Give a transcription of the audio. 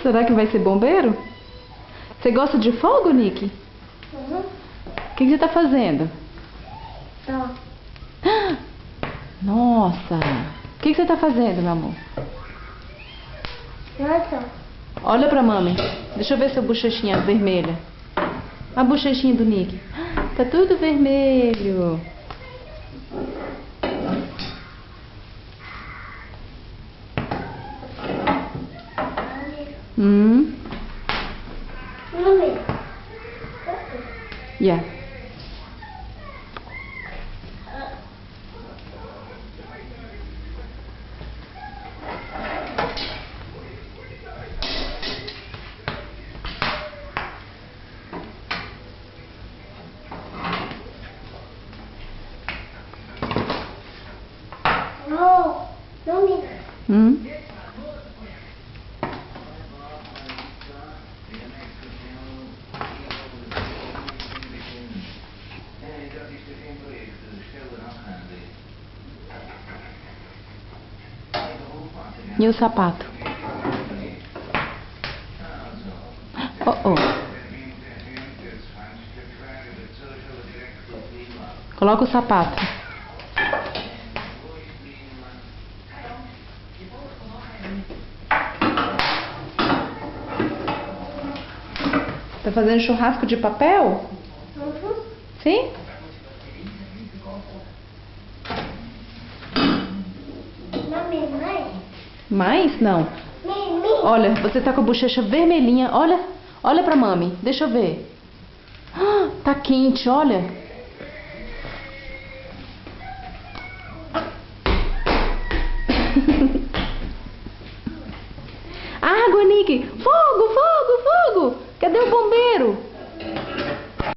Será que vai ser bombeiro? Você gosta de fogo, Nick? Uhum. O que você tá fazendo? Tá. Nossa! O que você tá fazendo, meu amor? Nossa. Olha pra mami. Deixa eu ver sua bochechinha vermelha. A bochechinha do Nick. Tá tudo vermelho. Mami. Yeah. No. Mami. E o sapato? Oh, oh. Coloca o sapato. Tá fazendo churrasco de papel? Uhum. Sim? Mami, mãe. Mais? Não. Mimi. Olha, você tá com a bochecha vermelhinha. Olha, olha pra mami. Deixa eu ver. Ah, tá quente, olha. Água, Nick. Fogo, fogo, fogo. Cadê o bombeiro?